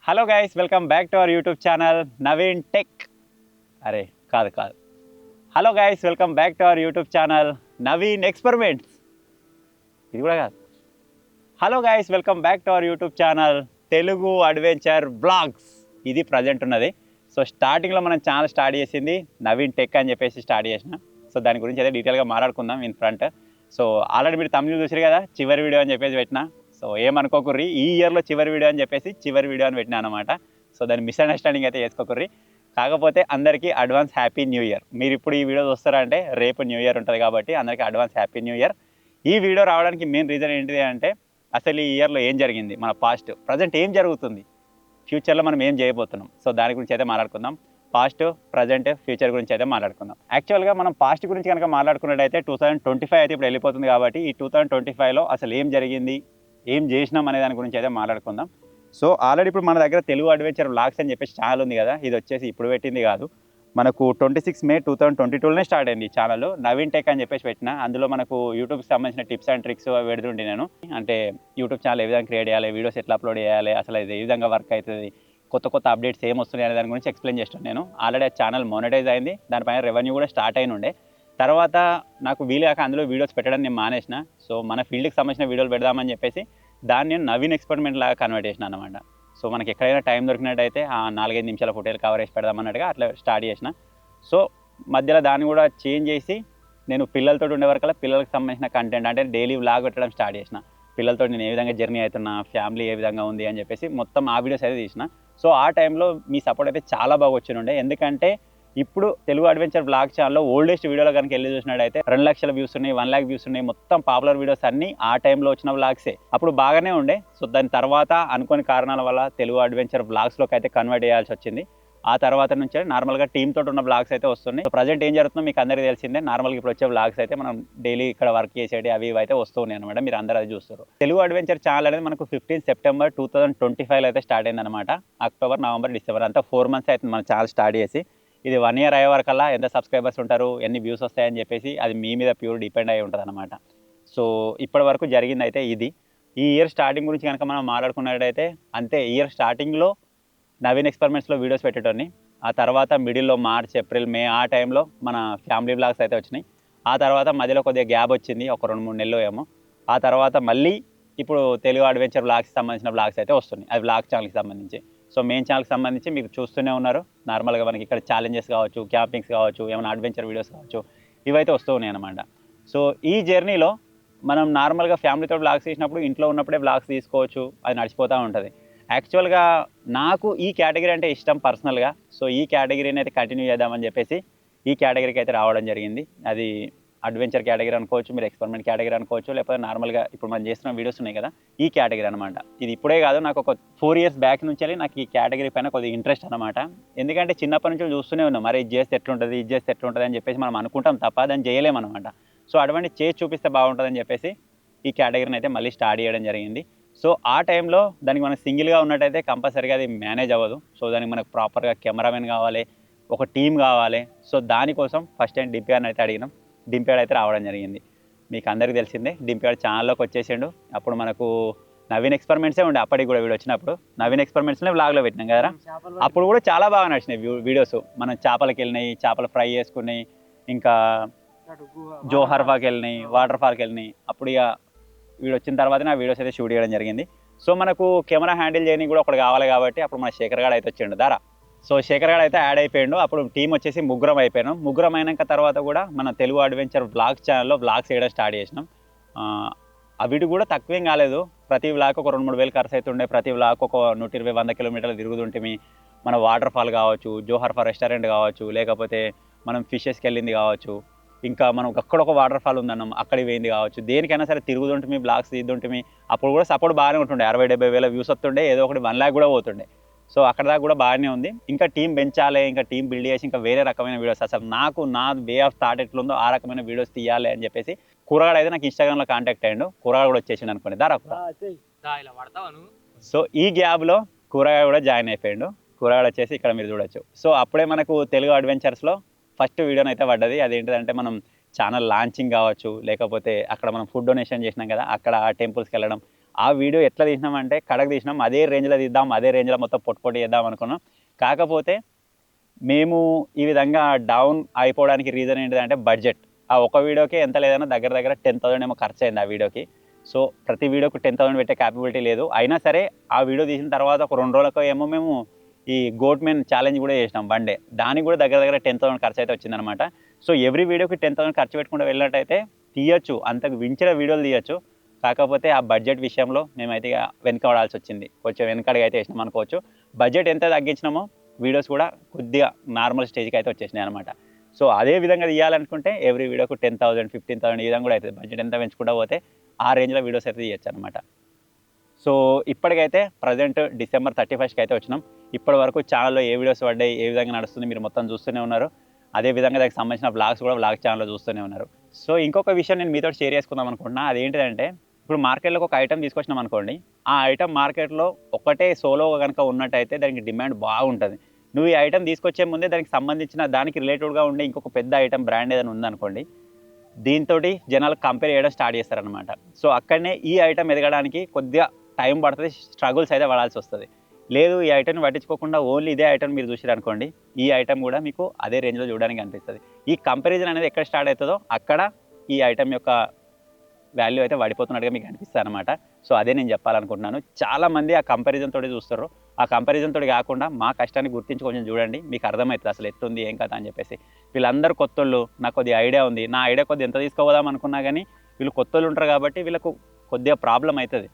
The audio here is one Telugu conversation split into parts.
Hello guys, welcome back to our YouTube channel Naveen tech. అరే కాదు. Hello guys, welcome back to our YouTube channel Naveen experiments. ఇది కూడా కాదు. Hello guys, welcome back to our YouTube channel Telugu adventure blogs. ఇది ప్రజెంట్ ఉన్నది. సో స్టార్టింగ్లో మనం ఛానల్ స్టార్ట్ చేసింది నవీన్ టెక్ అని చెప్పేసి స్టార్ట్ చేసిన. సో దాని గురించి అయితే డీటెయిల్గా మాట్లాడుకుందాం ఇన్ ఫ్రంట్. సో ఆల్రెడీ మీరు తమిళ చూసారు కదా, చివరి వీడియో అని చెప్పేసి పెట్టిన. సో ఏమనుకోకుర్రి, ఈ ఇయర్లో చివరి వీడియో అని చెప్పేసి చివరి వీడియో అని పెట్టినా అనమాట. సో దాన్ని మిస్అండర్స్టాండింగ్ అయితే చేసుకోకుర్రి. కాకపోతే అందరికీ అడ్వాన్స్ హ్యాపీ న్యూ ఇయర్. మీరు ఇప్పుడు ఈ వీడియో చూస్తారంటే రేపు న్యూ ఇయర్ ఉంటుంది కాబట్టి అందరికీ అడ్వాన్స్ హ్యాపీ న్యూ ఇయర్. ఈ వీడియో రావడానికి మెయిన్ రీజన్ ఏంటిది అంటే అసలు ఈ ఇయర్లో ఏం జరిగింది, మన పాస్ట్ ప్రజెంట్ ఏం జరుగుతుంది, ఫ్యూచర్లో మనం ఏం చేయబోతున్నాం. సో దాని గురించి అయితే మాట్లాడుకుందాం. పాస్ట్, ప్రజెంట్, ఫ్యూచర్ గురించి అయితే మాట్లాడుకుందాం. యాక్చువల్గా మనం పాస్ట్ గురించి కనుక మాట్లాడుకున్నట్టయితే 2025 అయితే ఇప్పుడు వెళ్ళిపోతుంది కాబట్టి ఈ 2025లో అసలు ఏం జరిగింది, ఏం చేసినాం అనే దాని గురించి అయితే మాట్లాడుకుందాం. సో ఆల్రెడీ ఇప్పుడు మన దగ్గర తెలుగు అడ్వెంచర్ వ్లాగ్స్ అని చెప్పేసి ఛానల్ ఉంది కదా, ఇది వచ్చేసి ఇప్పుడు పెట్టింది కాదు, మనకు 26 మే 2022లోనే స్టార్ట్ అయింది ఈ ఛానల్. నవీన్ టెక్ అని చెప్పేసి పెట్టిన. అందులో మనకు యూట్యూబ్కి సంబంధించిన టిప్స్ అండ్ ట్రిక్స్ పెడుతుంటే నేను, అంటే యూట్యూబ్ ఛానల్ ఏ విధంగా క్రియేట్ చేయాలి, వీడియోస్ ఎట్లా అప్లోడ్ చేయాలి, అసలు ఇది ఏ విధంగా వర్క్ అవుతుంది, కొత్త అప్డేట్స్ ఏం వస్తున్నాయి అనే దాని గురించి ఎక్స్ప్లెయిన్ చేస్తాను నేను. ఆల్రెడీ ఆ ఛానల్ మోనటైజ్ అయింది, దానిపైన రెవెన్యూ కూడా స్టార్ట్ అయిన ఉండే. తర్వాత నాకు వీలుగాక అందులో వీడియోస్ పెట్టడం నేను మానేసిన. సో మన ఫీల్డ్కి సంబంధించిన వీడియోలు పెడదామని చెప్పేసి దాన్ని నేను నవీన్ ఎక్స్పెరిమెంట్ లాగా కన్వర్ట్ చేసిన అనమాట. సో మనకి ఎక్కడైనా టైం దొరికినట్టయితే ఆ 4-5 నిమిషాల ఫోటోలు కవర్ చేసి పెడదామన్నట్టుగా అట్లా స్టార్ట్ చేసిన. సో మధ్యలో దాన్ని కూడా చేంజ్ చేసి నేను పిల్లలతో ఉండే వరకల్లా పిల్లలకు సంబంధించిన కంటెంట్ అంటే డైలీ వ్లాగ్ పెట్టడం స్టార్ట్ చేసిన. పిల్లలతో నేను ఏ విధంగా జర్నీ అవుతున్నా, ఫ్యామిలీ ఏ విధంగా ఉంది అని చెప్పేసి మొత్తం ఆ వీడియోస్ అయితే తీసిన. సో ఆ టైంలో మీ సపోర్ట్ అయితే చాలా బాగా వచ్చినుండే. ఎందుకంటే ఇప్పుడు తెలుగు అడ్వెంచర్ బ్లాగ్ ఛానల్లో ఓల్డెస్ట్ వీడియోలో కనుక వెళ్ళి చూసినట్టయితే 2 లక్షల వ్యూస్ ఉన్నాయి, 1 lakh వ్యూస్ ఉన్నాయి. మొత్తం పాపులర్ వీడియోస్ అన్నీ ఆ టైంలో వచ్చిన బ్లాగ్సే. అప్పుడు బాగానే ఉండే. సో దాని తర్వాత అనుకోని కారణాల వల్ల తెలుగు అడ్వెంచర్ బ్లాగ్స్లోకి అయితే కన్వర్ట్ చేయాల్సి వచ్చింది. ఆ తర్వాత నుంచి నార్మల్గా టీమ్ తోటి ఉన్న బ్లాగ్స్ అయితే వస్తున్నాయి. సో ప్రజెంట్ ఏం జరుగుతుందో మీకు అందరికీ తెలిసిందే. నార్మల్గా ఇప్పుడు వచ్చే బ్లాగ్స్ అయితే మనం డైలీ ఇక్కడ వర్క్ చేసేవి అవి ఇవి అయితే వస్తున్నాయి అనమాట. మీరు అందరూ అది చూస్తారు. తెలుగు అడ్వెంచర్ ఛానల్ అనేది మనకు 15 సెప్టెంబర్ 2025 అయితే స్టార్ట్ అయింది అనమాట. అక్టోబర్, నవంబర్, డిసెంబర్ అంతా 4 months అయితే మన ఛానల్ స్టార్ట్ చేసి. ఇది 1 year అయ్యే వరకల్లా ఎంత సబ్స్క్రైబర్స్ ఉంటారు, ఎన్ని వ్యూస్ వస్తాయని చెప్పేసి అది మీ మీద ప్యూర్ డిపెండ్ అయి ఉంటుంది అనమాట. సో ఇప్పటి వరకు జరిగింది అయితే ఇది. ఈ ఇయర్ స్టార్టింగ్ గురించి కనుక మనం మాట్లాడుకున్నట్టయితే అంతే. ఇయర్ స్టార్టింగ్లో నవీన్ ఎక్స్పెరిమెంట్స్లో వీడియోస్ పెట్టేటోని. ఆ తర్వాత మిడిల్లో మార్చ్, ఏప్రిల్, మే ఆ టైంలో మన ఫ్యామిలీ బ్లాగ్స్ అయితే వచ్చినాయి. ఆ తర్వాత మధ్యలో కొద్దిగా గ్యాప్ వచ్చింది, ఒక 2-3 నెలలు ఏమో. ఆ తర్వాత మళ్ళీ ఇప్పుడు తెలుగు అడ్వెంచర్ బ్లాగ్స్కి సంబంధించిన బ్లాగ్స్ అయితే వస్తున్నాయి, అది బ్లాగ్ ఛానల్కి సంబంధించి. సో మెయిన్ ఛానల్కి సంబంధించి మీకు చూస్తూనే ఉన్నారు. నార్మల్గా మనకి ఇక్కడ ఛాలెంజెస్ కావచ్చు, క్యాంపింగ్స్ కావచ్చు, ఏమైనా అడ్వెంచర్ వీడియోస్ కావచ్చు, ఇవైతే వస్తూ ఉన్నాయి అనమాట. సో ఈ జర్నీలో మనం నార్మల్గా ఫ్యామిలీతో బ్లాగ్స్ తీసినప్పుడు ఇంట్లో ఉన్నప్పుడే బ్లాగ్స్ తీసుకోవచ్చు, అది నడిచిపోతూ ఉంటుంది. యాక్చువల్గా నాకు ఈ కేటగిరీ అంటే ఇష్టం పర్సనల్గా. సో ఈ కేటగిరీని అయితే కంటిన్యూ చేద్దామని చెప్పేసి ఈ కేటగిరీకి అయితే రావడం జరిగింది. అది అడ్వెంచర్ కేటగిరీ అనుకోవచ్చు, మీరు ఎక్స్పెరిమెంట్ కేటగిరీ అనుకోవచ్చు, లేకపోతే నార్మల్గా ఇప్పుడు మనం చేస్తున్న వీడియోస్ ఉన్నాయి కదా, ఈ కేటగిరీ అనమాట. ఇది ఇప్పుడే కాదు, నాకు ఒక 4 years బ్యాక్ నుంచి వెళ్ళి నాకు ఈ కేటగిరీ పైన కొద్దిగా ఇంట్రెస్ట్ అనమాట. ఎందుకంటే చిన్నప్పటి నుంచి చూస్తూనే ఉన్నాం, మరి ఇది చేస్తే ఎట్లుంటుంది, ఇది చేస్తే ఎట్లుంటుంది అని చెప్పేసి మనం అనుకుంటాం తప్ప దాన్ని చేయలేమన్నమాట. సో అటువంటి చేసి చూపిస్తే బాగుంటుందని చెప్పేసి ఈ కేటగిరీని అయితే మళ్ళీ స్టార్ట్ చేయడం జరిగింది. సో ఆ టైంలో దానికి మనకు సింగిల్గా ఉన్నట్టయితే కంపల్సరీగా అది మేనేజ్ అవ్వదు. సో దానికి మనకు ప్రాపర్గా కెమెరామెన్ కావాలి, ఒక టీం కావాలి. సో దానికోసం ఫస్ట్ టైం డింప్యాడ్ని అయితే అడిగినాం. డింప్యాడ్ అయితే రావడం జరిగింది. మీకు అందరికీ తెలిసిందే, డింప్యాడ్ ఛానల్లోకి వచ్చేసిండు. అప్పుడు మనకు నవీన్ ఎక్స్పెరిమెంట్సే ఉండే అప్పటికి కూడా. వీడు వచ్చినప్పుడు నవీన్ ఎక్స్పెరిమెంట్స్నే వ్లాగ్లో పెట్టినాం కదా, అప్పుడు కూడా చాలా బాగా నడిచినాయి వీడియోస్. మనం చేపలకి వెళ్ళినాయి, చేపలు ఫ్రై చేసుకున్నాయి, ఇంకా జోహర్ ఫాల్కి వెళ్ళినాయి, వాటర్ ఫాల్కి వెళ్ళినాయి. అప్పుడు ఇక వీడు వచ్చిన తర్వాతనే ఆ వీడియోస్ అయితే షూట్ చేయడం జరిగింది. సో మనకు కెమెరా హ్యాండిల్ చేయడానికి కూడా ఒకటి కావాలి కాబట్టి అప్పుడు మన శేఖర్ గారు అయితే వచ్చిండు దారా. సో శేఖర్ గారు అయితే యాడ్ అయిపోయిండు. అప్పుడు టీం వచ్చేసి ముగ్గురం అయిపోయినాం. ముగ్గురం అయినాక తర్వాత కూడా మన తెలుగు అడ్వెంచర్ బ్లాగ్ ఛానల్లో బ్లాగ్స్ వేయడం స్టార్ట్ చేసినాం. వీటి కూడా తక్కువేం కాలేదు. ప్రతి వ్లాగ్ ఒక 2-3 వేలు ఖర్చు అవుతుండే. ప్రతి వ్లాగ్ ఒక 120-100 కిలోమీటర్లు తిరుగుతుంటే మన వాటర్ ఫాల్ కావచ్చు, జోహర్ ఫాల్ రెస్టారెంట్ కావచ్చు, లేకపోతే మనం ఫిషెస్కి వెళ్ళింది కావచ్చు, ఇంకా మనం అక్కడ ఒక వాటర్ ఫాల్ ఉందన్నాం అక్కడికి పోయింది కావచ్చు, దేనికైనా సరే తిరుగుతుంటే బ్లాగ్స్ తీద్దుంటే అప్పుడు కూడా సపోర్ట్ బాగానే ఉంటుండే. 60-70 వేల వ్యూస్ వస్తుండే, ఏదో ఒకటి 1 lakh కూడా పోతుండే. సో అక్కడ దాకా కూడా బాగానే ఉంది. ఇంకా టీం పెంచాలి, ఇంకా టీం బిల్డ్ చేసి ఇంకా వేరే రకమైన వీడియోస్, అసలు నాకు నా వే ఆఫ్ థాట్ ఎట్లుందో ఆ రకమైన వీడియోస్ తీయాలి అని చెప్పేసి కూరగాడు అయితే నాకు ఇన్స్టాగ్రామ్లో కాంటాక్ట్ అయ్యిండు. కూరగాడు కూడా వచ్చేసిండు అనుకోండి దారా. సో ఈ గ్యాప్లో కూరగాడు కూడా జాయిన్ అయిపోయిండు. కూరగాడు వచ్చేసి ఇక్కడ మీరు చూడొచ్చు. సో అప్పుడే మనకు తెలుగు అడ్వెంచర్స్లో ఫస్ట్ వీడియోని అయితే పడ్డది. అదేంటిదంటే మనం ఛానల్ లాంచింగ్ కావచ్చు, లేకపోతే అక్కడ మనం ఫుడ్ డొనేషన్ చేసినాం కదా, అక్కడ ఆ టెంపుల్స్కి వెళ్ళడం, ఆ వీడియో ఎట్లా తీసినామంటే కడకు తీసినాం, అదే రేంజ్లో తీద్దాం, అదే రేంజ్లో మొత్తం పొట్టు చేద్దాం అనుకున్నాం. కాకపోతే మేము ఈ విధంగా డౌన్ అయిపోవడానికి రీజన్ ఏంటిదంటే బడ్జెట్. ఆ ఒక వీడియోకి ఎంత లేదన్నా దగ్గర దగ్గర 10,000 ఏమో ఖర్చు అయింది ఆ వీడియోకి. సో ప్రతి వీడియోకి 10,000 పెట్టే క్యాపబిలిటీ లేదు. అయినా సరే ఆ వీడియో తీసిన తర్వాత ఒక 2 రోజులకు ఏమో మేము ఈ గోట్ మెన్ ఛాలెంజ్ కూడా చేసినాం వన్ డే. దానికి కూడా దగ్గర దగ్గర 10,000 ఖర్చు అయితే వచ్చిందనమాట. సో ఎవ్రీ వీడియోకి 10,000 ఖర్చు పెట్టుకుంటూ వెళ్ళినట్టయితే తీయచ్చు, అంతకు మించిన వీడియోలు తీయచ్చు. కాకపోతే ఆ బడ్జెట్ విషయంలో మేమైతే ఇక వెనకబడాల్సి వచ్చింది, కొంచెం వెనకడుగు అయితే వేసినాం అనుకోవచ్చు. బడ్జెట్ ఎంత తగ్గించినామో వీడియోస్ కూడా కొద్దిగా నార్మల్ స్టేజ్కి అయితే వచ్చేసినాయి అనమాట. సో అదే విధంగా తీయాలనుకుంటే ఎవ్రీ వీడియోకు 10,000 15,000 ఈ విధంగా కూడా అవుతుంది. బడ్జెట్ ఎంత పెంచుకుంటూ పోతే ఆ రేంజ్లో వీడియోస్ అయితే తీయచ్చు అనమాట. సో ఇప్పటికైతే ప్రజెంట్ December 31st అయితే వచ్చినాం. ఇప్పటి వరకు ఛానల్లో ఏ వీడియోస్ పడ్డాయి, ఏ విధంగా నడుస్తుంది మీరు మొత్తం చూస్తూనే ఉన్నారు. అదేవిధంగా దానికి సంబంధించిన బ్లాగ్స్ కూడా బ్లాగ్ ఛానల్లో చూస్తూనే ఉన్నారు. సో ఇంకొక విషయం నేను మీతో షేర్ చేసుకుందాం అనుకుంటున్నా. అదేంటిదంటే ఇప్పుడు మార్కెట్లోకి ఒక ఐటమ్ తీసుకొచ్చినాం అనుకోండి, ఆ ఐటమ్ మార్కెట్లో ఒకటే సోలో కనుక ఉన్నట్టయితే దానికి డిమాండ్ బాగుంటుంది. నువ్వు ఈ ఐటమ్ తీసుకొచ్చే ముందే దానికి సంబంధించిన దానికి రిలేటెడ్గా ఉండే ఇంకొక పెద్ద ఐటమ్ బ్రాండ్ ఏదైనా ఉందనుకోండి, దీంతో జనాలు కంపేర్ చేయడం స్టార్ట్ చేస్తారనమాట. సో అక్కడనే ఈ ఐటమ్ ఎదగడానికి కొద్దిగా టైం పడుతుంది, స్ట్రగుల్స్ అయితే పడాల్సి వస్తుంది. లేదు ఈ ఐటమ్ని పట్టించుకోకుండా ఓన్లీ ఇదే ఐటమ్ మీరు చూసారనుకోండి, ఈ ఐటమ్ కూడా మీకు అదే రేంజ్లో చూడడానికి అనిపిస్తుంది. ఈ కంపారిజన్ అనేది ఎక్కడ స్టార్ట్ అవుతుందో అక్కడ ఈ ఐటమ్ యొక్క వాల్యూ అయితే పడిపోతున్నట్టుగా మీకు అనిపిస్తుంది అనమాట. సో అదే నేను చెప్పాలనుకుంటున్నాను. చాలామంది ఆ కంపారిజన్ తోటి చూస్తారు. ఆ కంపారిజన్ తోటి కాకుండా మా కష్టాన్ని గుర్తించి కొంచెం చూడండి, మీకు అర్థమవుతుంది అసలు ఎట్లుంది ఏం కథ అని చెప్పేసి. వీళ్ళందరూ కొత్తోళ్ళు, నాకు కొద్దిగా ఐడియా ఉంది, నా ఐడియా కొద్దిగా ఎంత తీసుకోదాం అనుకున్నా కానీ వీళ్ళు కొత్తోళ్ళు ఉంటారు కాబట్టి వీళ్ళకు కొద్దిగా ప్రాబ్లం అవుతుంది.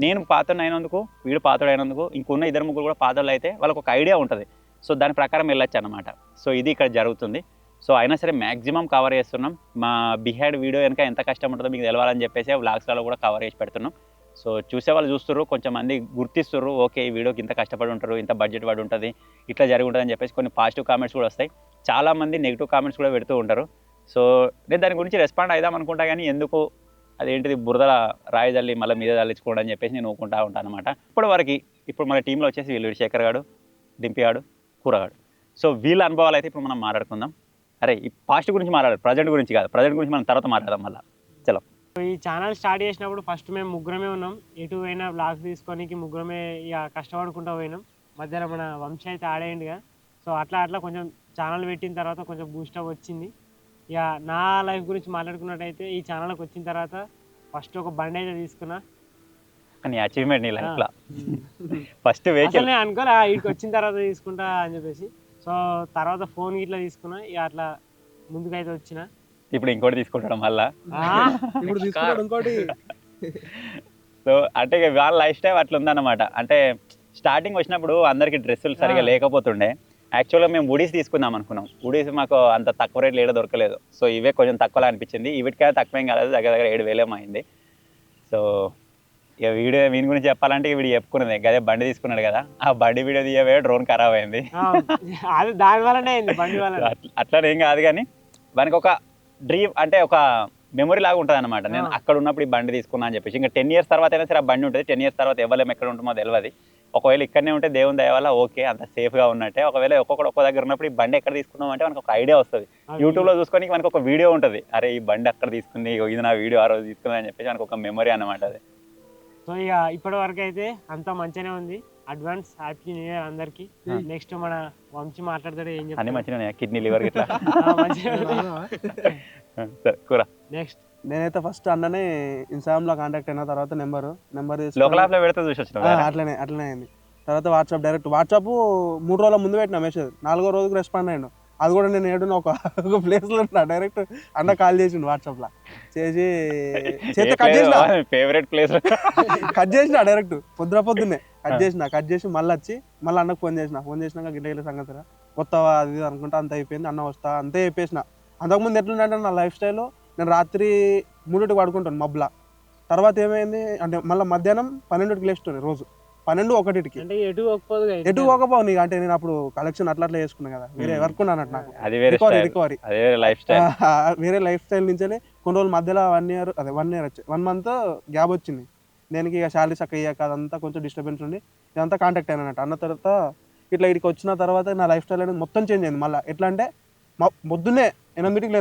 నేను పాతోడు అయినందుకు, వీడు పాతోడు అయినందుకు, ఇంకున్న 2-3 కూడా పాతోళ్ళు అయితే వాళ్ళకు ఒక ఐడియా ఉంటుంది. సో దాని ప్రకారం వెళ్ళొచ్చు అనమాట. సో ఇది ఇక్కడ జరుగుతుంది. సో అయినా సరే మ్యాక్సిమం కవర్ చేస్తున్నాం. మా బిహైండ్ వీడియో కనుక ఎంత కష్టం ఉంటుందో మీకు తెలవాలని చెప్పేసి వ్లాగ్స్లలో కూడా కవర్ చేసి పెడుతున్నాం. సో చూసేవాళ్ళు చూస్తుర్రు, కొంచెం మంది గుర్తిస్తుర్రు, ఓకే ఈ వీడియోకి ఇంత కష్టపడి ఉంటారు, ఇంత బడ్జెట్ పడి ఉంటుంది, ఇట్లా జరిగి ఉంటుంది అని చెప్పేసి కొన్ని పాజిటివ్ కామెంట్స్ కూడా వస్తాయి. చాలామంది నెగిటివ్ కామెంట్స్ కూడా పెడుతూ ఉంటారు. సో నేను దాని గురించి రెస్పాండ్ అవుదాం అనుకుంటా కానీ ఎందుకు అదేంటిది బురదల రాయి జల్లి మళ్ళీ మీద జల్లించుకోవడం అని చెప్పేసి నేను ఊకుంటా ఉంటాను అనమాట. ఇప్పుడు మన టీంలో వచ్చేసి వీళ్ళు శేఖర్ గాడు, డింపి గాడు, కూరగాడు. సో వీళ్ళ అనుభవాలు అయితే ఇప్పుడు మనం మాట్లాడుకుందాం. అరే ఈ పాస్ట్ గురించి మాట్లాడాలి, ప్రజెంట్ గురించి కాదు. ప్రజెంట్ గురించి మనం తర్వాత మాట్లాడదాం మళ్ళీ. చలో. ఈ ఛానల్ స్టార్ట్ చేసినప్పుడు ఫస్ట్ మేము ముగ్గురమే ఉన్నాం. ఎటు పోయినా బ్లాగ్స్ తీసుకోనికి ముగ్గురమే ఇక కష్టపడుకుంటూ పోయినాం. మధ్యలో మన వంశీ అయితే ఆడేయండిగా. సో అట్లా కొంచెం ఛానల్ పెట్టిన తర్వాత కొంచెం బూస్టప్ వచ్చింది. ఇక నా లైఫ్ గురించి మాట్లాడుకున్నట్టయితే ఈ ఛానల్కి వచ్చిన తర్వాత ఫస్ట్ ఒక బండి అయితే తీసుకున్నా. కానీ అచీవ్మెంట్ నీ లైఫ్లో ఫస్ట్ వెహికల్ నేను అనుకోలే ఇక్కడికి వచ్చిన తర్వాత తీసుకుంటా అని చెప్పేసి. సో తర్వాత ఫోన్ ఇట్లా తీసుకున్నా, ఇక అట్లా ముందుకైతే వచ్చిన. ఇప్పుడు ఇంకోటి తీసుకుంటాం మళ్ళా. ఇప్పుడు తీసుకుంటాడు ఇంకోటి. సో అంటే వాళ్ళ లైఫ్ స్టైల్ అట్లా ఉందన్నమాట. అంటే స్టార్టింగ్ వచ్చినప్పుడు అందరికి డ్రెస్సులు సరిగా లేకపోతుండే. యాక్చువల్గా మేము వుడీస్ తీసుకుందాం అనుకున్నాం. వుడీస్ మాకు అంత తక్కువ రేట్లు ఏదో దొరకలేదు. సో ఇవే కొంచెం తక్కువలా అనిపించింది. వీటికైనా తక్కువేం కాలేదు, దగ్గర దగ్గర 7,000 అయింది. సో ఇక వీడియో వీని గురించి చెప్పాలంటే వీడు చెప్పుకున్నది అదే బండి తీసుకున్నాడు కదా, ఆ బండి వీడియో తీయవే డ్రోన్ ఖరాబ్ అయింది. అది దాని వల్లనే అయింది, బండి వల్ల. అట్లనే ఏం కాదు కానీ వానికి ఒక డ్రీమ్ అంటే ఒక మెమొరీ లాగా ఉంటుంది అనమాట. నేను అక్కడ ఉన్నప్పుడు ఈ బండి తీసుకున్నా అని చెప్పేసి. ఇంకా 10 years తర్వాత అయినా సరే ఆ బండి ఉంటుంది. 10 years తర్వాత ఎవరేం ఎక్కడ ఉంటుందో తెలియదు. ఒకవేళ ఇక్కడనే ఉంటే దేవుని దయ వల్ల ఓకే అంత సేఫ్గా ఉన్నట్టే. ఒకవేళ ఒక్కొక్క దగ్గర ఉన్నప్పుడు ఈ బండి ఎక్కడ తీసుకున్నాం అంటే మనకు ఒక ఐడియా వస్తుంది. యూట్యూబ్లో చూసుకొని మనకు ఒక వీడియో ఉంటుంది, అరే ఈ బండి అక్కడ తీసుకుంది, ఇది నా వీడియో ఆ రోజు తీసుకుంది అని చెప్పేసి మనకు ఒక మెమొరీ అనమాట అది. సో ఇక ఇప్పటి వరకు అయితే అంతా మంచిగానే ఉంది. అడ్వాన్స్ హ్యాపీ న్యూ ఇయర్ అందరికి. నెక్స్ట్ మన వంశీ మాట్లాడతాడు. ఏం చెప్తాను? అన్ని మంచిగా కిడ్నీ లివర్ ఇట్లా కూర. నెక్స్ట్ నేనైతే ఫస్ట్ అన్ననే ఇన్స్టాగ్రామ్లో కాంటాక్ట్ అయిన తర్వాత నెంబర్ లోకల్ యాప్లో పెడితే చూసి వచ్చిన అట్లనే అయింది. తర్వాత వాట్సాప్ 3 రోజుల ముందు పెట్టిన మెసేజ్, 4వ రోజుకి రెస్పాండ్ అయ్యాను. అది కూడా నేను ఏడున్న ఒక ప్లేస్లో ఉన్నా. డైరెక్ట్ అన్న కాల్ చేసిండు వాట్సాప్లో చేసి కట్ చేసిన ఫేవరెట్ ప్లేస్ కట్ చేసిన డైరెక్ట్ పొద్దున్నే కట్ చేసి మళ్ళీ వచ్చి మళ్ళీ అన్నకు ఫోన్ చేసినాక గిట్ల సంగతి వస్తావా అది అనుకుంటా. అంత అయిపోయింది, అన్న వస్తా అంతే చెప్పేసిన. అంతకుముందు ఎట్లుందంటే నా లైఫ్ స్టైల్, నేను రాత్రి 3కి పడుకుంటాను మబ్బులా. తర్వాత ఏమైంది అంటే మళ్ళీ మధ్యాహ్నం 12కి లేస్తున్నాను రోజు, 12-1కి. అంటే ఎటు పోకపోవు నీకు. అంటే నేను అప్పుడు కలెక్షన్ అట్లా చేసుకున్నా కదా, వేరే వర్క్ ఉన్నాను నాకు, రికవరీ వేరే లైఫ్ స్టైల్ నుంచే కొన్ని రోజులు మధ్యలో 1 month గ్యాప్ వచ్చింది. దేనికి ఇక శాలరీ చక్క అయ్యాక అదంతా కొంచెం డిస్టర్బెన్స్ ఉండి ఇదంతా కాంటాక్ట్ అయినట్టు. అన్న తర్వాత ఇట్లా ఇక్కడికి వచ్చిన తర్వాత నా లైఫ్ స్టైల్ అనేది మొత్తం చేంజ్ అయింది. మళ్ళీ ఎట్లా అంటే పొద్దున్నే 8కి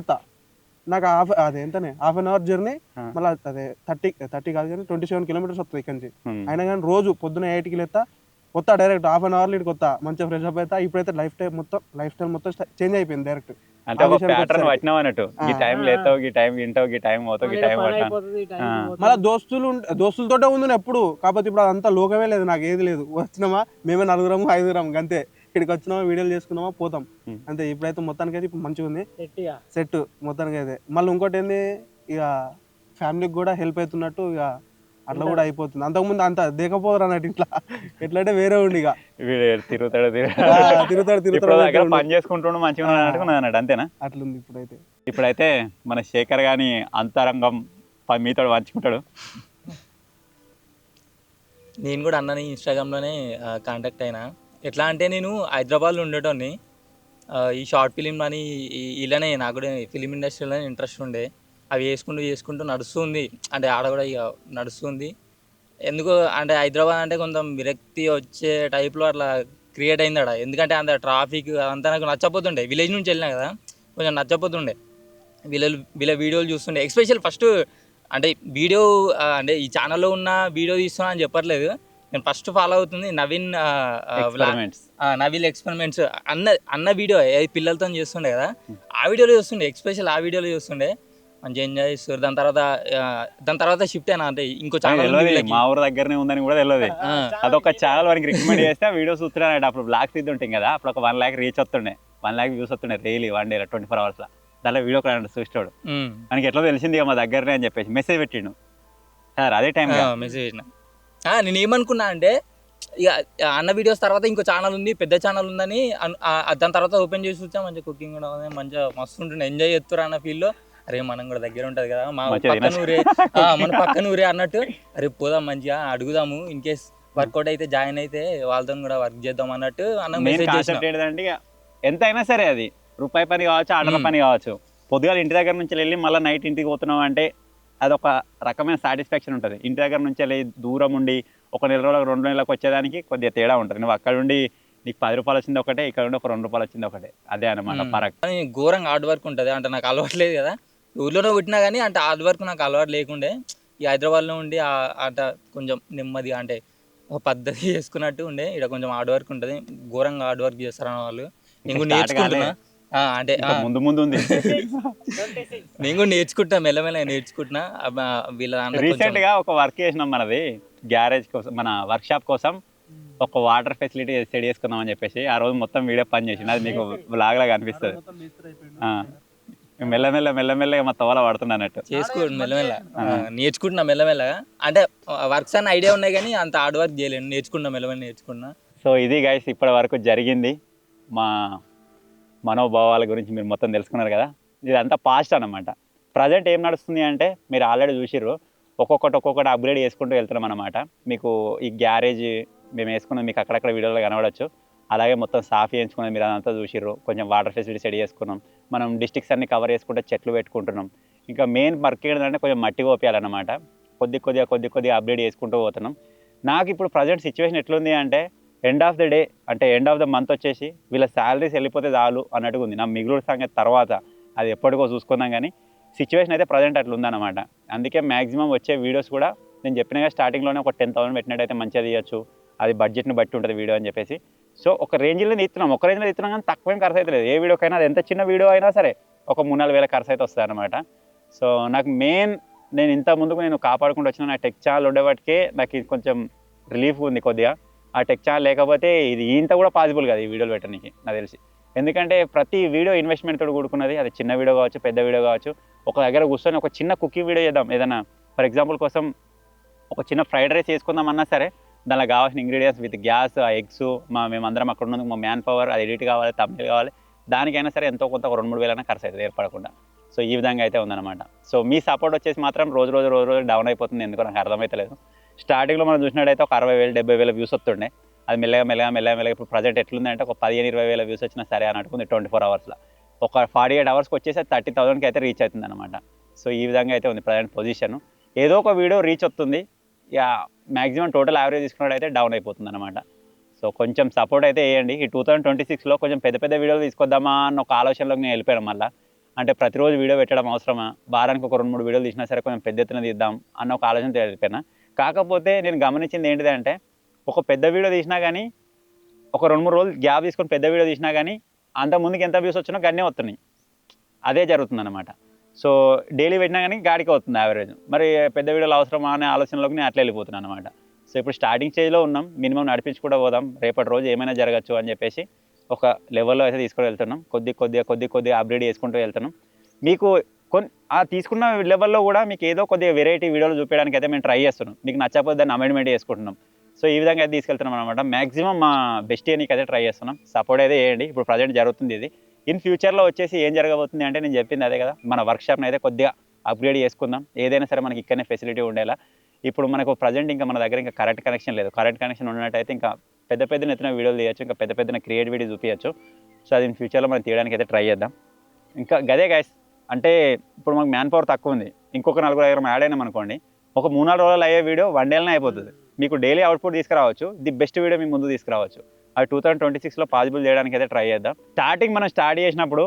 నాకు అదే ఎంతనే ½ అవర్ జర్నీ, మళ్ళీ అదే 30 కాదు కానీ 27 కిలోమీటర్స్ వస్తుంది ఇక్కడ నుంచి. అయినా కానీ రోజు పొద్దున 8కి లేస్తా, కొత్త డైరెక్ట్ ½ అవర్లో ఇటు కొత్త మంచిగా ఫ్రెష్ అప్ అవుతా. ఇప్పుడైతే లైఫ్ స్టైల్ మొత్తం చేంజ్ అయిపోయింది డైరెక్ట్. అంటే ఒక ప్యాటర్న్ పట్టినావు అన్నట్టు, ఈ టైం లేతావు, ఈ టైం వింటావు, ఈ టైం పోతావు, ఈ టైం మళ్ళీ దోస్తులతోటే ఉంది ఎప్పుడు. కాకపోతే ఇప్పుడు అదంతా లోకమే లేదు, నాకు ఏది లేదు. వచ్చినామా మేమే 4-5 అంతే, ఇక్కడికి వచ్చినామా వీడియోలు చేసుకున్నామా పోతాం అంతే. ఇప్పుడైతే మొత్తానికి అయితే ఇప్పుడు మంచిగా ఉంది సెట్ మొత్తానికి అయితే. మళ్ళీ ఇంకోటి ఏంది, ఇక ఫ్యామిలీకి కూడా హెల్ప్ అవుతున్నట్టు ఇక అట్లా కూడా అయిపోతుంది. అంతకుముందు అంత దేకపోదురు అన్నట్టు ఇట్లా ఎట్లా అంటే వేరే ఉండి ఇక తిరుగుతాడు పని చేసుకుంటుండు మంచిగా అన్నట్టు అంతేనా? అట్లుంది ఇప్పుడైతే. ఇప్పుడైతే మన శేఖర్ గాని అంతరంగం మీతో పంచుకుంటాడు. నేను కూడా అన్నని ఇన్స్టాగ్రామ్లోనే కాంటాక్ట్ అయినా. ఎట్లా అంటే నేను హైదరాబాద్లో ఉండేటోని, ఈ షార్ట్ ఫిలిం అని ఇలానే నాకు కూడా ఫిలిం ఇండస్ట్రీలోనే ఇంట్రెస్ట్ ఉండే. అవి చేసుకుంటూ నడుస్తుంది, అంటే ఆడ కూడా ఇక నడుస్తుంది. ఎందుకు అంటే హైదరాబాద్ అంటే కొంచెం విరక్తి వచ్చే టైప్లో అట్లా క్రియేట్ అయింది ఆడ. ఎందుకంటే అంత ట్రాఫిక్ అదంతా నాకు నచ్చపోతుండే. విలేజ్ నుంచి వెళ్ళినా కదా, కొంచెం నచ్చపోతుండే. వీళ్ళ వీడియోలు చూస్తుండే. ఎస్పెషల్ ఫస్ట్ అంటే వీడియో అంటే ఈ ఛానల్లో ఉన్న వీడియో తీస్తున్నా అని చెప్పట్లేదు, నేను ఫస్ట్ ఫాలో అవుతుంది నవీన్ ఎక్స్పెరిమెంట్స్ అన్న వీడియో పిల్లలతో చేస్తుండే కదా, ఆ వీడియోలో చూస్తుండే. ఎస్పెషల్ ఆ వీడియోలో చూస్తుండే, మంచిగా ఎంజాయ్ చేస్తారు. దాని తర్వాత షిఫ్ట్ అయినా అంటే ఇంకో ఛానల్ మా ఊరు దగ్గరనే ఉందని కూడా తెలియదు. అదొక ఛానల్ వారికి రికమెండ్ చేస్తే ఆ వీడియో చూస్తున్నాడు. అప్పుడు బ్లాగ్స్ తీద్దుంటాం కదా, అప్పుడు ఒక 1 lakh రీచ్ వస్తుండే, 1 lakh వ్యూస్ వస్తుండే డైలీ 1 day 24 hours. దాంట్లో వీడియో చూస్తాడు. మనకి ఎట్లా తెలిసింది మా దగ్గరనే అని చెప్పేసి మెసేజ్ పెట్టిండు సార్. అదే టైం మెసేజ్ పెట్టిన. నేను ఏమనుకున్నా అంటే ఇక అన్న వీడియోస్ తర్వాత ఇంకో ఛానల్ ఉంది, పెద్ద ఛానల్ ఉందని. దాని తర్వాత ఓపెన్ చేసి వచ్చా, మంచిగా కుకింగ్ కూడా మంచిగా మస్తు ఉంటుండే, ఎంజాయ్ చేస్తారు అన్న ఫీల్లో. అరే మనం కూడా దగ్గర ఉంటుంది కదా, మన పక్కన ఊరే అన్నట్టు. అరే పోదాం మంచిగా అడుగుదాము, ఇన్ కేస్ వర్కౌట్ అయితే జాయిన్ అయితే వాళ్ళతో కూడా వర్క్ చేద్దాం అన్నట్టు అన్న మెసేజ్ చేసిన. ఎంత అయినా సరే అది రూపాయి పని కావచ్చు, ఆర్డర్ పని కావచ్చు, పొద్దుగాల ఇంటి దగ్గర నుంచి వెళ్ళి మళ్ళీ నైట్ ఇంటికి పోతున్నాం అంటే అదొక రకమైన సాటిస్ఫాక్షన్ ఉంటుంది. ఇంటి దగ్గర నుంచి వెళ్ళి దూరం ఉండి 1 నెల రోజులకు 2 నెలలకు వచ్చేదానికి కొద్దిగా తేడా ఉంటుంది. నువ్వు అక్కడ ఉండి నీకు 10 రూపాయలు వచ్చింది ఒకటే, ఇక్కడ ఉండి ఒక 2 రూపాయలు వచ్చింది ఒకటే, అదే అనమాట ఫరక్. ఘోరంగా హార్డ్ వర్క్ ఉంటుంది. అంటే నాకు అలవాటు లేదు కదా, ఊర్లోనే పుట్టినా కానీ అంటే హార్డ్ వర్క్ నాకు అలవాటు లేకుండే. ఈ హైదరాబాద్లో ఉండి అట కొంచెం నెమ్మదిగా అంటే ఒక పద్ధతి చేసుకున్నట్టు ఉండే. ఇక్కడ కొంచెం హార్డ్ వర్క్ ఉంటుంది, ఘోరంగా హార్డ్ వర్క్ చేస్తారు అన్న వాళ్ళు. నేను కూడా నేర్చుకుంటున్నా, అంటే ముందు ఉంది నేను కూడా నేర్చుకుంటా, మెల్లమెల్ల నేర్చుకుంటున్నా. వీళ్ళ రీసెంట్ గా ఒక వర్క్ చేసినాం మనది గ్యారేజ్ కోసం, మన వర్క్ షాప్ కోసం ఒక వాటర్ ఫెసిలిటీ సెట్ చేసుకుందాం అని చెప్పేసి. ఆ రోజు మొత్తం వీడియో పని చేసింది, అది మీకు బ్లాగ్ లాగా అనిపిస్తుంది. మెల్లమెల్లగా మా తోల పడుతుంది అన్నట్టు చేసుకోండి, మెల్లమెల్ల నేర్చుకుంటున్నా మెల్లమెల్లగా. అంటే వర్క్స్ అన్న ఐడియా ఉన్నాయి కానీ అంత హార్డ్ వర్క్ చేయలేను, నేర్చుకున్నా మెల్లమెల్ల నేర్చుకున్నా. సో ఇది గైస్ ఇప్పటి వరకు జరిగింది. మా మనోభావాల గురించి మీరు మొత్తం తెలుసుకున్నారు కదా. ఇదంతా పాస్ట్ అన్నమాట. ప్రజెంట్ ఏం నడుస్తుంది అంటే మీరు ఆల్రెడీ చూసిర్రు, ఒక్కొక్కటి అప్గ్రేడ్ చేసుకుంటూ వెళ్తున్నాం అన్నమాట. మీకు ఈ గ్యారేజ్ మేము వేసుకున్నది మీకు అక్కడక్కడ వీడియోలో కనబడవచ్చు. అలాగే మొత్తం సాఫ్ చేయించుకున్నది మీరు అదంతా చూసిర్రు. కొంచెం వాటర్ ఫెసిలిటీ సెట్ చేసుకున్నాం. మనం డిస్ట్రిక్ట్స్ అన్ని కవర్ చేసుకుంటే చెట్లు పెట్టుకుంటున్నాం. ఇంకా మెయిన్ వర్క్ ఏంటంటే కొంచెం మట్టి కోపియాలన్నమాట. కొద్దిగా అప్గ్రేడ్ చేసుకుంటూ పోతున్నాం. నాకు ఇప్పుడు ప్రజెంట్ సిచ్యువేషన్ ఎట్లుంది అంటే ఎండ్ ఆఫ్ ద డే అంటే ఎండ్ ఆఫ్ ద మంత్ వచ్చేసి వీళ్ళ శాలరీస్ వెళ్ళిపోతే చాలు అన్నట్టుగా ఉంది. నా మిగులు సంగతి తర్వాత అది ఎప్పటికో చూసుకుందాం, కానీ సిచ్యువేషన్ అయితే ప్రజెంట్ అట్లా ఉందన్నమాట. అందుకే మ్యాక్సిమం వచ్చే వీడియోస్ కూడా నేను చెప్పినగా స్టార్టింగ్లోనే ఒక 10,000 పెట్టినట్టయితే మంచిగా తీయచ్చు. అది బడ్జెట్ని బట్టి ఉంటుంది వీడియో అని చెప్పేసి. సో ఒక రేంజ్లో తీస్తున్నాం, కానీ తక్కువేం ఖర్చు అయితే లేదు. ఏ వీడియోకైనా అది ఎంత చిన్న వీడియో అయినా సరే ఒక 3-4 వేల ఖర్చు అయితే వస్తుంది అనమాట. సో నాకు మెయిన్ నేను ఇంత ముందుకు నేను కాపాడుకుంటూ వచ్చిన నా టెక్ ఛానల్ ఉండేవాటికే నాకు ఇది కొంచెం రిలీఫ్ ఉంది కొద్దిగా. ఆ టెక్ ఛానల్ లేకపోతే ఇది ఇంత కూడా పాసిబుల్ కాదు ఈ వీడియోలు పెట్టడానికి నాకు తెలిసి. ఎందుకంటే ప్రతి వీడియో ఇన్వెస్ట్మెంట్ తోటి కూడుకున్నది. అది చిన్న వీడియో కావచ్చు, పెద్ద వీడియో కావచ్చు. ఒక దగ్గర కూర్చొని ఒక చిన్న కుకింగ్ వీడియో చేద్దాం, ఏదైనా ఫర్ ఎగ్జాంపుల్ కోసం ఒక చిన్న ఫ్రైడ్ రైస్ చేసుకుందామన్నా సరే దానిలో కావాల్సిన ఇంగ్రీడియంట్స్ విత్ గ్యాస్, ఆ ఎగ్స్, మేమందరం అక్కడ ఉన్నందుకు మా మ్యాన్ పవర్, అది ఎడిట్ కావాలి, తమిళ్ కావాలి, దానికైనా సరే ఎంతో కొంత 2-3 వేలైనా ఖర్చు అవుతుంది ఏర్పడకుండా. సో ఈ విధంగా అయితే ఉందన్నమాట. సో మీ సపోర్ట్ వచ్చేసి మాత్రం రోజు డౌన్ అయిపోతుంది, ఎందుకో నాకు అర్థమైతలేదు. స్టార్టింగ్లో మనం చూసినట్టయితే ఒక 60,000-70,000 వ్యూస్ వస్తుండే. అది మెల్లగా ఇప్పుడు ప్రజెంట్ ఎట్లుందంటే ఒక 15,000-20,000 వ్యూస్ వచ్చినా సరే అని అనుకుంది 24 అవర్స్లో. ఒక 48 అవర్స్కి వచ్చేసి 30,000కి అయితే రీచ్ అవుతుంది అనమాట. సో ఈ విధంగా అయితే ఉంది ప్రజెంట్ పొజిషన్. ఏదో ఒక వీడియో రీచ్ వస్తుంది, ఇక మ్యాక్సిమం టోటల్ యావరేజ్ తీసుకున్నట్టయితే డౌన్ అయిపోతుంది అనమాట. సో కొంచెం సపోర్ట్ అయితే వేయండి. ఈ 2026లో కొంచెం పెద్ద వీడియోలు తీసుకొద్దామా అన్న ఒక ఆలోచనలోకి నేను వెళ్ళిపోయాను మళ్ళీ. అంటే ప్రతిరోజు వీడియో పెట్టడం అవసరమా, వారానికి ఒక 2-3 వీడియోలు తీసినా సరే కొంచెం పెద్ద ఎత్తున తీద్దాం అన్న ఒక ఆలోచన తెలిపోయినా. కాకపోతే నేను గమనించింది ఏంటిదంటే ఒక పెద్ద వీడియో తీసినా కానీ ఒక 2-3 రోజులు గ్యాప్ తీసుకొని పెద్ద వీడియో తీసినా కానీ అంత ముందుకు ఎంత వ్యూస్ వచ్చినా గన్నే వస్తున్నాయి. అదే జరుగుతుంది అనమాట. సో డైలీ పెట్టినా కానీ గాడికి అవుతుంది యావరేజ్. మరి పెద్ద వీడియోలు అవసరమా అనే ఆలోచనలోకి నేను అట్లా వెళ్ళిపోతున్నాను అనమాట. సో ఇప్పుడు స్టార్టింగ్ స్టేజ్లో ఉన్నాం, మినిమం నడిపించుకుంటూ పోదాం, రేపటి రోజు ఏమైనా జరగచ్చు అని చెప్పేసి ఒక లెవెల్లో అయితే తీసుకొని వెళ్తున్నాం. కొద్దిగా అప్గ్రేడ్ చేసుకుంటూ వెళ్తున్నాం. మీకు తీసుకున్న లెవెల్లో కూడా మీకు ఏదో కొద్దిగా వెరైటీ వీడియోలు చూపించడానికి అయితే మేము ట్రై చేస్తున్నాం. మీకు నచ్చకపోతే దాన్ని అమెండ్మెంట్ చేసుకుంటున్నాం. సో ఈ విధంగా అయితే తీసుకెళ్తున్నాం అనమాట. మ్యాక్సిమం మా బెస్ట్ నీకు అయితే ట్రై చేస్తున్నాం. సపోర్ట్ అయితే చేయండి. ఇప్పుడు ప్రజెంట్ జరుగుతుంది ఇది. ఇన్ ఫ్యూచర్లో వచ్చేసి ఏం జరగబోతుంది అంటే నేను చెప్పింది అదే కదా, మన వర్క్షాప్ని అయితే కొద్దిగా అప్గ్రేడ్ చేసుకుందాం. ఏదైనా సరే మనకి ఇక్కడనే ఫెసిలిటీ ఉండేలా. ఇప్పుడు మనకు ప్రజెంట్ ఇంకా మన దగ్గర ఇంకా కరెంట్ కనెక్షన్ లేదు. కరెంట్ కనెక్షన్ ఉన్నట్టయితే ఇంకా పెద్ద ఎత్తున వీడియోలు తీయచ్చు, ఇంకా పెద్ద క్రియేటివిటీ చూపించచ్చు. సో అది ఇన్ ఫ్యూచర్లో మనం తీయడానికి అయితే ట్రై చేద్దాం. ఇంకా గదే గైస్, అంటే ఇప్పుడు మనకు మ్యాన్ పవర్ తక్కువ ఉంది. ఇంకొక 4-5 యాడ్ అయినాం అనుకోండి, ఒక 3-4 రోజులు అయ్యే వీడియో 1 డేలోనే అయిపోతుంది. మీకు డైలీ అవుట్పుట్ తీసుకురావచ్చు, ది బెస్ట్ వీడియో మీ ముందు తీసుకురావచ్చు. అది 2026లో పాసిబుల్ చేయడానికి అయితే ట్రై చేద్దాం. మనం స్టార్ట్ చేసినప్పుడు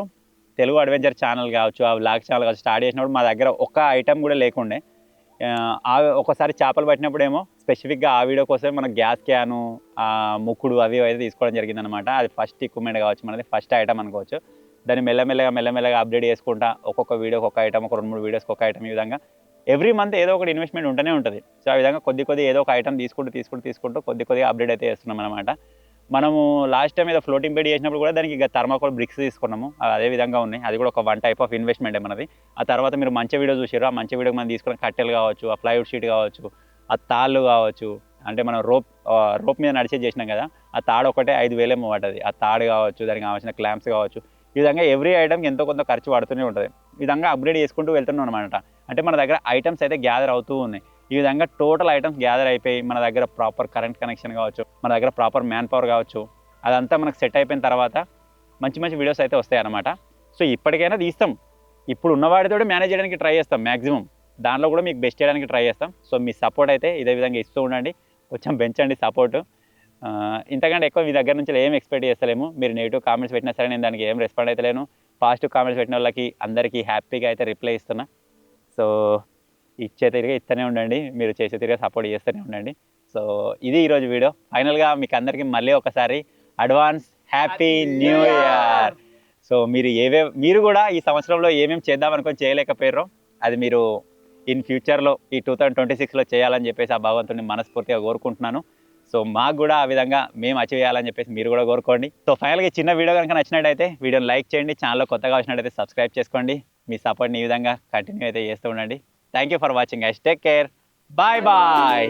తెలుగు అడ్వెంచర్ ఛానల్ కావచ్చు, ఆ వ్లాగ్ ఛానల్ కావచ్చు, స్టార్ట్ చేసినప్పుడు మా దగ్గర ఒక్క ఐటమ్ కూడా లేకుండే. ఒకసారి చేపలు పట్టినప్పుడు ఏమో స్పెసిఫిక్గా ఆ వీడియో కోసమే మన గ్యాస్ క్యాను, ముక్కుడు అవి అయితే తీసుకోవడం జరిగిందనమాట. అది ఫస్ట్ ఎక్విప్మెంట్ కావచ్చు, మనది ఫస్ట్ ఐటమ్ అనుకోవచ్చు. దాన్ని మెల్లమెల్లగా అప్డేట్ చేసుకుంటా ఒక్కొక్క వీడియోకి ఒక ఐటమ్, ఒక 2-3 వీడియోస్కి ఒక ఐటమ్, ఈ విధంగా ఎవ్రీ మంత్ ఏదో ఒకటి ఇన్వెస్ట్మెంట్ ఉంటూనే ఉంటుంది. సో ఆ విధంగా కొద్ది ఏదో ఒక ఐటమ్ తీసుకుంటూ కొద్దిగా అప్డేట్ అయితే చేస్తున్నాం అనమాట. మనము లాస్ట్ టైం ఏదో ఫ్లోటింగ్ బెడ్ చేసినప్పుడు కూడా దానికి ఇక థర్మాకోల్ బ్రిక్స్ తీసుకున్నాము, అదే విధంగా ఉన్నాయి. అది కూడా ఒక 1 టైప్ ఆఫ్ ఇన్వెస్ట్మెంట్ మనది. ఆ తర్వాత మీరు మంచి వీడియో చూసారు, ఆ మంచి వీడియోకి మనం తీసుకున్న కట్టెలు కావచ్చు, ఆ ప్లైవుడ్ షీట్ కావచ్చు, ఆ తాళ్ళు కావచ్చు, అంటే మనం రోప్ మీద నడిచే చేసినాం కదా, ఆ తాడు ఒకటే 5,000 ఏమో పడ్డది. ఆ తాడు కావచ్చు, దానికి కావాల్సిన క్లాంప్స్ కావచ్చు, ఈ విధంగా ఎవ్రీ ఐటమ్కి ఎంతో కొంత ఖర్చు పడుతూనే ఉంటుంది. ఈ విధంగా అప్గ్రేడ్ చేసుకుంటూ వెళ్తున్నాం అనమాట. అంటే మన దగ్గర ఐటమ్స్ అయితే గ్యాదర్ అవుతూ ఉన్నాయి. ఈ విధంగా టోటల్ ఐటమ్స్ గ్యాదర్ అయిపోయి మన దగ్గర ప్రాపర్ కరెంట్ కనెక్షన్ కావచ్చు, మన దగ్గర ప్రాపర్ మ్యాన్ పవర్ కావచ్చు, అదంతా మనకు సెట్ అయిపోయిన తర్వాత మంచి వీడియోస్ అయితే వస్తాయి అన్నమాట. సో ఇప్పటికైనా తీస్తాం, ఇప్పుడు ఉన్నవాడితో మేనేజ్ చేయడానికి ట్రై చేస్తాం మ్యాక్సిమం. దానిలో కూడా మీకు బెస్ట్ చేయడానికి ట్రై చేస్తాం. సో మీ సపోర్ట్ అయితే ఇదే విధంగా ఇస్తూ ఉండండి, కొంచెం పెంచండి సపోర్టు. ఇంతకంటే ఎక్కువ మీ దగ్గర నుంచి ఏం ఎక్స్పెక్ట్ చేస్తలేము. మీరు నెగిటివ్ కామెంట్స్ పెట్టినా సరే నేను దానికి ఏం రెస్పాండ్ అయితే లేను. పాజిటివ్ కామెంట్స్ పెట్టిన వాళ్ళకి అందరికీ హ్యాపీగా అయితే రిప్లై ఇస్తున్నా. సో ఇచ్చే తిరిగి ఇస్తూనే ఉండండి, మీరు చేసే తిరిగి సపోర్ట్ చేస్తూనే ఉండండి. సో ఇది ఈరోజు వీడియో. ఫైనల్గా మీకు అందరికీ మళ్ళీ ఒకసారి advance happy new year. So మీరు కూడా ఈ సంవత్సరంలో ఏమేమి చేద్దామనుకొని చేయలేకపోయారో అది మీరు ఇన్ ఫ్యూచర్లో ఈ 2026లో చేయాలని చెప్పేసి ఆ భగవంతుని మనస్ఫూర్తిగా కోరుకుంటున్నాను. సో మాకు కూడా ఆ విధంగా మేము అచీవ్ చేయాలని చెప్పేసి మీరు కూడా కోరుకోండి. సో ఫైనల్గా చిన్న వీడియో కనుక నచ్చినట్టయితే వీడియోని లైక్ చేయండి, ఛానల్లో కొత్తగా వచ్చినట్టయితే సబ్స్క్రైబ్ చేసుకోండి. మీ సపోర్ట్ని ఈ విధంగా కంటిన్యూ అయితే చేస్తూ ఉండండి. Thank you for watching guys. Take care. Bye.